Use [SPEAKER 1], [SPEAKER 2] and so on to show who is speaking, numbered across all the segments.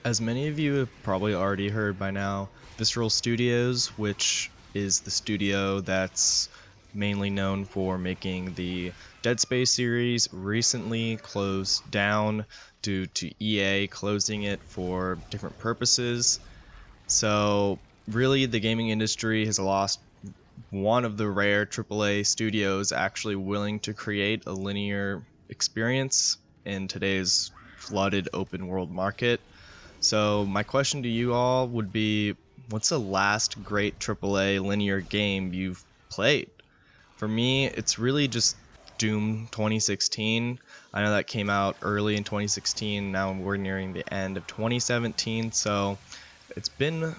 [SPEAKER 1] As many of you have probably already heard by now, Visceral Studios, which is the studio that's mainly known for making the Dead Space series, recently closed down due to EA closing it for different purposes. So really the gaming industry has lost one of the rare AAA studios actually willing to create a linear experience in today's flooded open world market. So my question to you all would be, what's the last great AAA linear game you've played? For me, it's really just Doom 2016. I know that came out early in 2016. Now we're nearing the end of 2017, so it's been a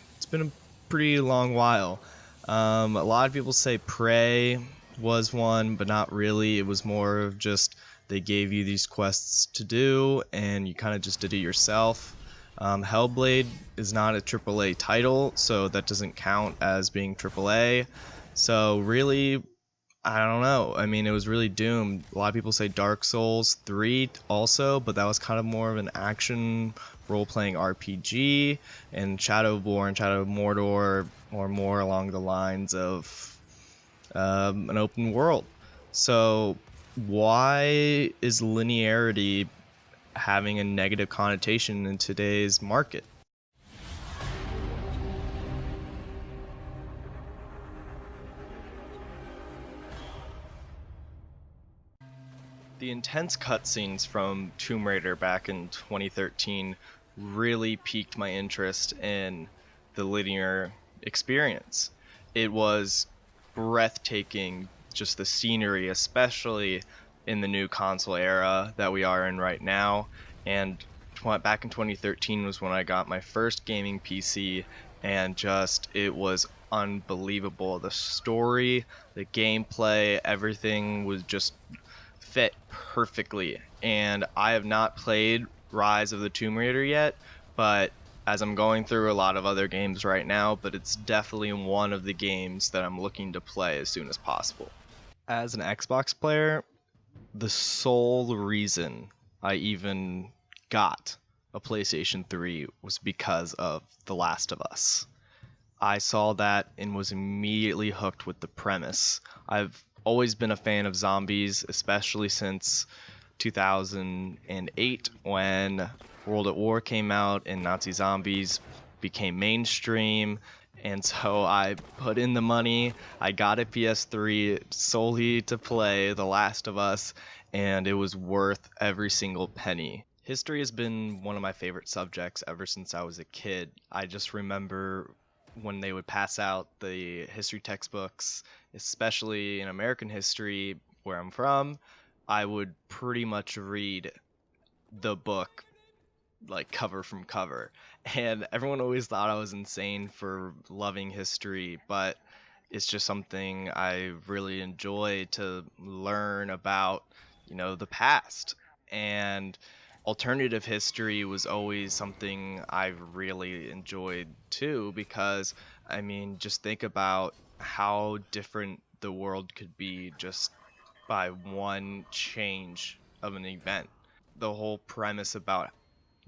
[SPEAKER 1] pretty long while. A lot of people say Prey was one, but not really. It was more of just they gave you these quests to do, and you kind of just did it yourself. Hellblade is not a AAA title, so that doesn't count as being AAA. So really, I don't know. I mean, it was really Doom. A lot of people say Dark Souls 3 also, but that was kind of more of an action role-playing RPG, and Shadowborn, Shadow of Mordor, or more along the lines of an open world. So why is linearity having a negative connotation in today's market? The intense cutscenes from Tomb Raider back in 2013 really piqued my interest in the linear experience. It was breathtaking, just the scenery, especially in the new console era that we are in right now. And back in 2013 was when I got my first gaming PC, and just it was unbelievable. The story, the gameplay, everything was just fit perfectly. And I have not played Rise of the Tomb Raider yet, but as I'm going through a lot of other games right now, but it's definitely one of the games that I'm looking to play as soon as possible. As an Xbox player, the sole reason I even got a PlayStation 3 was because of The Last of Us. I saw that and was immediately hooked with the premise. I've always been a fan of zombies, especially since 2008 when World at War came out and Nazi zombies became mainstream. And so I put in the money, I got a PS3 solely to play The Last of Us, and it was worth every single penny. History has been one of my favorite subjects ever since I was a kid. I just remember when they would pass out the history textbooks, especially in American history, where I'm from, I would pretty much read the book like cover from cover. And everyone always thought I was insane for loving history, but it's just something I really enjoy to learn about, the past. And alternative history was always something I really enjoyed too, because I mean, just think about how different the world could be just by one change of an event. The whole premise about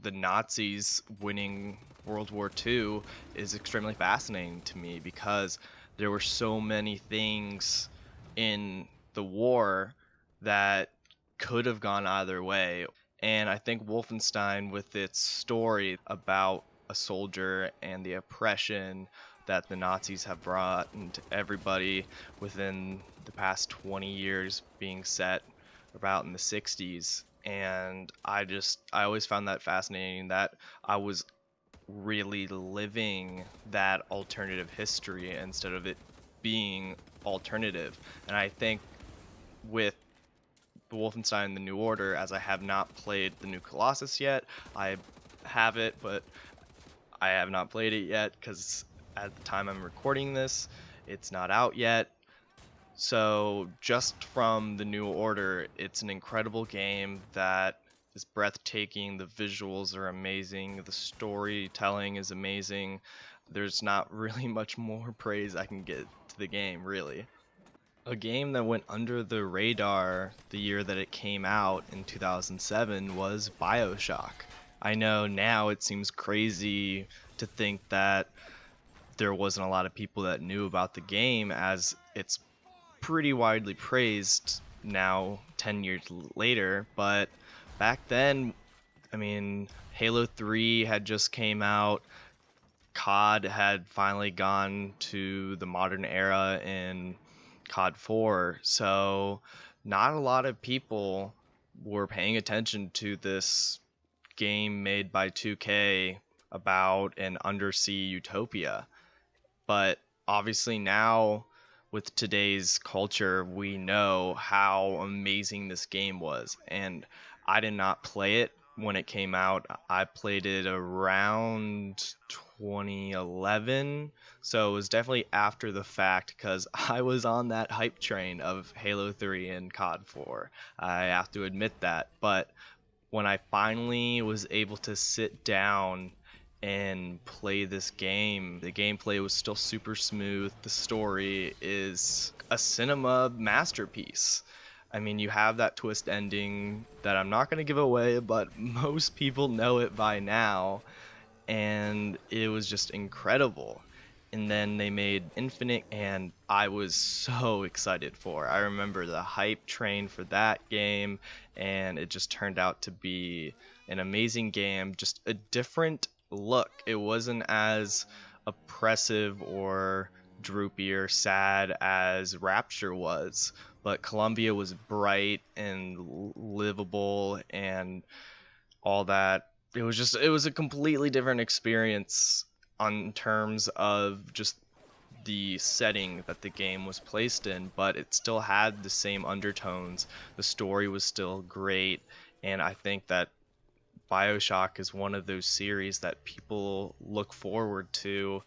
[SPEAKER 1] the Nazis winning World War II is extremely fascinating to me, because there were so many things in the war that could have gone either way. And I think Wolfenstein, with its story about a soldier and the oppression that the Nazis have brought into everybody within the past 20 years, being set about in the 60s. And I always found that fascinating, that I was really living that alternative history instead of it being alternative. And I think with the Wolfenstein The New Order, as I have not played the new Colossus yet, I have it, but I have not played it yet because at the time I'm recording this, it's not out yet. So just from The New Order, it's an incredible game that is breathtaking. The visuals are amazing. The storytelling is amazing. There's not really much more praise I can get to the game, really. A game that went under the radar the year that it came out in 2007 was BioShock. I know now it seems crazy to think that there wasn't a lot of people that knew about the game, as it's pretty widely praised now 10 years later. But back then, I mean, Halo 3 had just came out. COD had finally gone to the modern era in COD 4. So not a lot of people were paying attention to this game made by 2K about an undersea utopia. But obviously now, with today's culture, we know how amazing this game was. And I did not play it when it came out. I played it around 2011. So it was definitely after the fact, because I was on that hype train of Halo 3 and COD 4. I have to admit that. But when I finally was able to sit down and play this game, the gameplay was still super smooth. The story is a cinema masterpiece. I mean, you have that twist ending that I'm not going to give away, but most people know it by now, and it was just incredible. And then they made Infinite, and I was so excited for. I remember the hype train for that game, and it just turned out to be an amazing game, just a different look. It wasn't as oppressive or droopy or sad as Rapture was, but Columbia was bright and livable and all that. It was a completely different experience on terms of just the setting that the game was placed in, but it still had the same undertones. The story was still great, and I think that BioShock is one of those series that people look forward to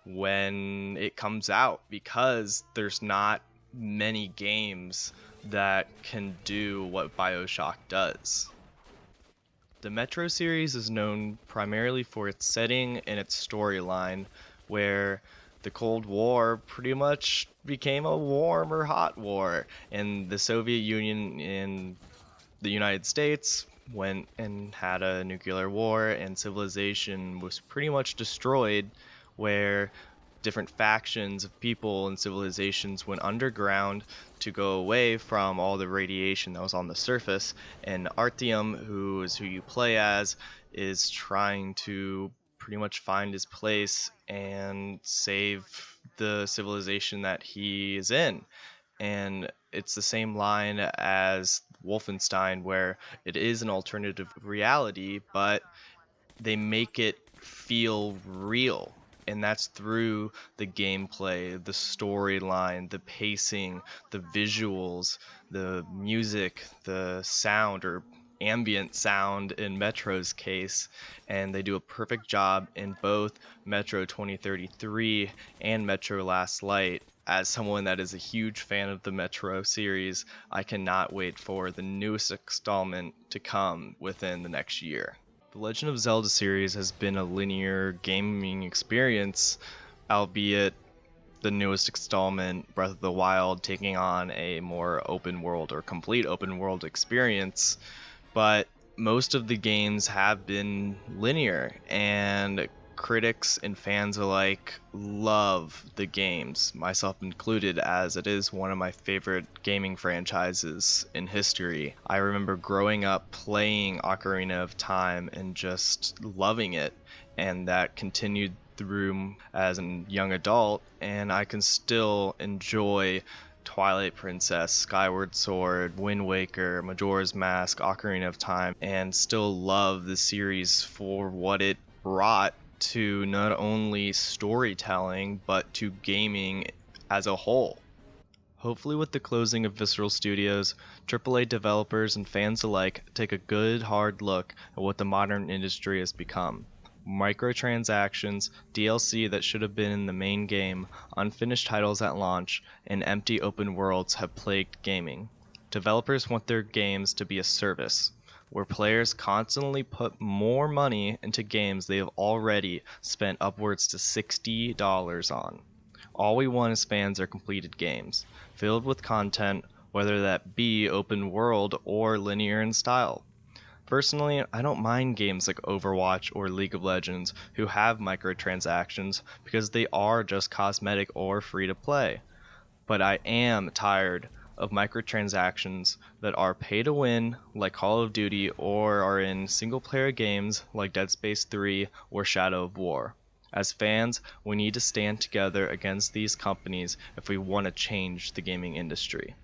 [SPEAKER 1] when it comes out, because there's not many games that can do what BioShock does. The Metro series is known primarily for its setting and its storyline, where the Cold War pretty much became a warm or hot war, and the Soviet Union and the United States went and had a nuclear war, and civilization was pretty much destroyed, where different factions of people and civilizations went underground to go away from all the radiation that was on the surface. And Artyom, who is who you play as, is trying to pretty much find his place and save the civilization that he is in. And it's the same line as Wolfenstein, where it is an alternative reality, but they make it feel real. And that's through the gameplay, the storyline, the pacing, the visuals, the music, the sound, or ambient sound in Metro's case. And they do a perfect job in both Metro 2033 and Metro Last Light. As someone that is a huge fan of the Metro series, I cannot wait for the newest installment to come within the next year. The Legend of Zelda series has been a linear gaming experience, albeit the newest installment, Breath of the Wild, taking on a more open world or complete open world experience. But most of the games have been linear, and critics and fans alike love the games, myself included, as it is one of my favorite gaming franchises in history. I remember growing up playing Ocarina of Time and just loving it, and that continued through as a young adult, and I can still enjoy Twilight Princess, Skyward Sword, Wind Waker, Majora's Mask, Ocarina of Time, and still love the series for what it brought to not only storytelling, but to gaming as a whole. Hopefully with the closing of Visceral Studios, AAA developers and fans alike take a good hard look at what the modern industry has become. Microtransactions, DLC that should have been in the main game, unfinished titles at launch, and empty open worlds have plagued gaming. Developers want their games to be a service, where players constantly put more money into games they have already spent upwards to $60 on. All we want as fans are completed games, filled with content, whether that be open world or linear in style. Personally, I don't mind games like Overwatch or League of Legends who have microtransactions because they are just cosmetic or free to play. But I am tired of microtransactions that are pay to win, like Call of Duty, or are in single player games like Dead Space 3 or Shadow of War. As fans, we need to stand together against these companies if we want to change the gaming industry.